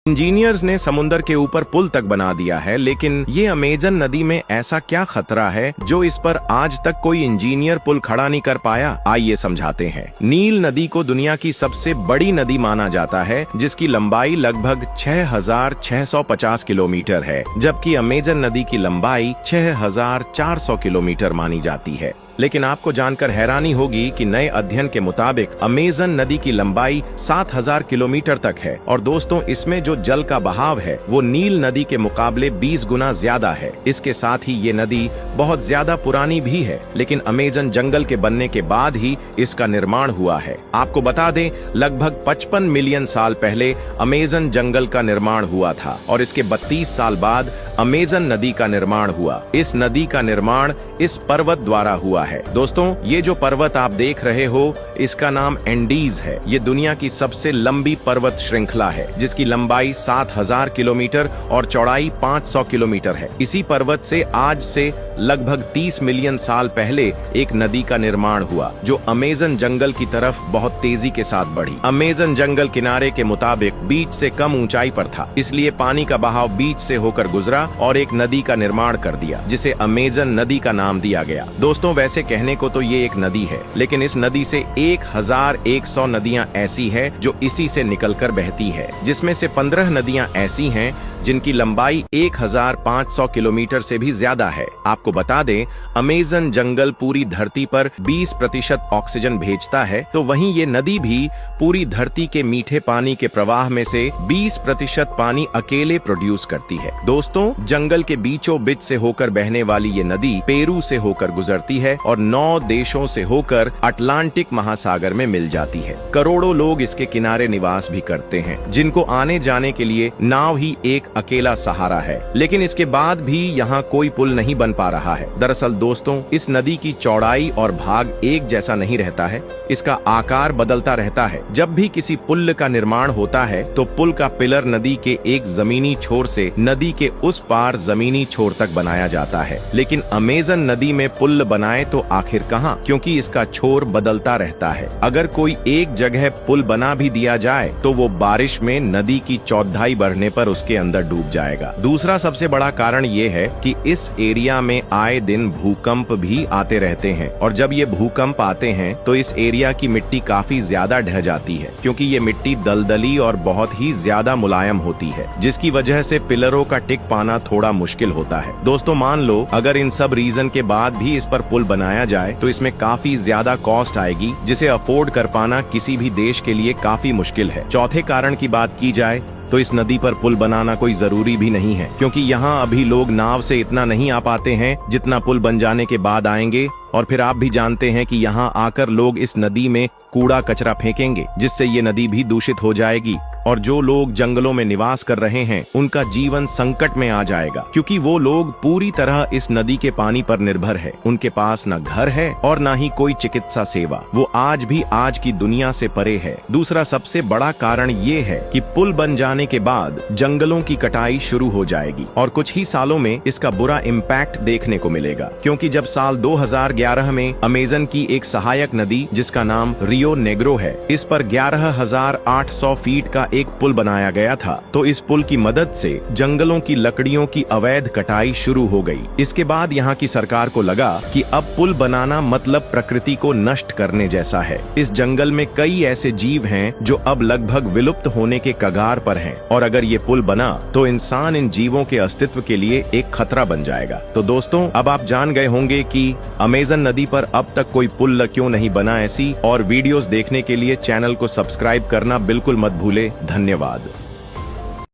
Engineers ने समुद्र के ऊपर पुल तक बना दिया है, लेकिन ये अमेजन नदी में ऐसा क्या खतरा है जो इस पर आज तक कोई इंजीनियर पुल खड़ा नहीं कर पाया? आइए समझाते हैं। नील नदी को दुनिया की सबसे बड़ी नदी माना जाता है, जिसकी लंबाई लगभग 6,650 किलोमीटर है, जबकि अमेजन नदी की लंबाई 6,400 किलोमीटर मानी जाती है। लेकिन आपको जानकर हैरानी होगी कि नए अध्ययन के मुताबिक अमेजन नदी की लंबाई 7,000 किलोमीटर तक है और दोस्तों, इसमें जो जल का बहाव है वो नील नदी के मुकाबले 20 गुना ज्यादा है। इसके साथ ही ये नदी बहुत ज्यादा पुरानी भी है, लेकिन अमेजन जंगल के बनने के बाद ही इसका निर्माण हुआ है। आपको बता दें, लगभग 55 मिलियन साल पहले अमेजन जंगल का निर्माण हुआ था और इसके 32 साल बाद अमेजन नदी का निर्माण हुआ। इस नदी का निर्माण इस पर्वत द्वारा हुआ है। दोस्तों, ये जो पर्वत आप देख रहे हो, इसका नाम एंडीज है। ये दुनिया की सबसे लंबी पर्वत श्रृंखला है, जिसकी लंबाई 7,000 किलोमीटर और चौड़ाई 500 किलोमीटर है। इसी पर्वत से आज से लगभग 30 मिलियन साल पहले एक नदी का निर्माण हुआ, जो अमेजन जंगल की तरफ बहुत तेजी के साथ बढ़ी। अमेजन जंगल किनारे के मुताबिक बीच से कम ऊंचाई पर था, इसलिए पानी का बहाव बीच से होकर गुजरा और एक नदी का निर्माण कर दिया, जिसे अमेजन नदी का नाम दिया गया। दोस्तों, वैसे कहने को तो ये एक नदी है, लेकिन इस नदी से 1,100 नदियां ऐसी है जो इसी से निकलकर बहती है, जिसमें से 15 नदियां ऐसी हैं जिनकी लंबाई 1,500 किलोमीटर से भी ज्यादा है। आपको बता दें, अमेजन जंगल पूरी धरती पर 20% ऑक्सीजन भेजता है, तो वहीं ये नदी भी पूरी धरती के मीठे पानी के प्रवाह में से 20% पानी अकेले प्रोड्यूस करती है। दोस्तों, जंगल के बीचों बीच से होकर बहने वाली ये नदी पेरू से होकर गुजरती है और 9 देशों से होकर अटलांटिक महासागर में मिल जाती है। करोड़ों लोग इसके किनारे निवास भी करते हैं, जिनको आने जाने के लिए नाव ही एक अकेला सहारा है। लेकिन इसके बाद भी यहाँ कोई पुल नहीं बन पा रहा है। दरअसल दोस्तों, इस नदी की चौड़ाई और भाग एक जैसा नहीं रहता है, इसका आकार बदलता रहता है। जब भी किसी पुल का निर्माण होता है तो पुल का पिलर नदी के एक जमीनी छोर से नदी के उस पार जमीनी छोर तक बनाया जाता है। लेकिन अमेजन नदी में पुल बनाए तो आखिर कहाँ, क्योंकि इसका छोर बदलता रहता है। अगर कोई एक जगह पुल बना भी दिया जाए तो वो बारिश में नदी की चौड़ाई बढ़ने पर उसके अंदर डूब जाएगा। दूसरा सबसे बड़ा कारण ये है कि इस एरिया में आए दिन भूकंप भी आते रहते हैं, और जब ये भूकंप आते हैं तो इस एरिया की मिट्टी काफी ज्यादा ढह जाती है, क्योंकि ये मिट्टी दलदली और बहुत ही ज्यादा मुलायम होती है, जिसकी वजह से पिलरों का टिक पाना थोड़ा मुश्किल होता है। दोस्तों, मान लो अगर इन सब रीजन के बाद भी इस पर पुल बनाया जाए तो इसमें काफी ज्यादा कॉस्ट आएगी, जिसे अफोर्ड कर पाना किसी भी देश के लिए काफी मुश्किल है। चौथे कारण की बात की जाए तो इस नदी पर पुल बनाना कोई जरूरी भी नहीं है, क्योंकि यहाँ अभी लोग नाव से इतना नहीं आ पाते हैं जितना पुल बन जाने के बाद आएंगे। और फिर आप भी जानते हैं कि यहाँ आकर लोग इस नदी में कूड़ा कचरा फेंकेंगे, जिससे ये नदी भी दूषित हो जाएगी, और जो लोग जंगलों में निवास कर रहे हैं उनका जीवन संकट में आ जाएगा, क्योंकि वो लोग पूरी तरह इस नदी के पानी पर निर्भर है। उनके पास न घर है और न ही कोई चिकित्सा सेवा। वो आज भी आज की दुनिया से परे है। दूसरा सबसे बड़ा कारण ये है कि पुल बन जाने के बाद जंगलों की कटाई शुरू हो जाएगी और कुछ ही सालों में इसका बुरा इम्पैक्ट देखने को मिलेगा, क्योंकि जब साल 2011 में अमेजन की एक सहायक नदी जिसका नाम रियो नेग्रो है, इस पर 11,800 फीट का एक पुल बनाया गया था, तो इस पुल की मदद से जंगलों की लकड़ियों की अवैध कटाई शुरू हो गई। इसके बाद यहाँ की सरकार को लगा कि अब पुल बनाना मतलब प्रकृति को नष्ट करने जैसा है। इस जंगल में कई ऐसे जीव हैं जो अब लगभग विलुप्त होने के कगार पर हैं, और अगर ये पुल बना तो इंसान इन जीवों के अस्तित्व के लिए एक खतरा बन जाएगा। तो दोस्तों, अब आप जान गए होंगे कि अमेजन नदी पर अब तक कोई पुल क्यों नहीं बना। ऐसी और वीडियोस देखने के लिए चैनल को सब्सक्राइब करना बिल्कुल मत भूले। धन्यवाद।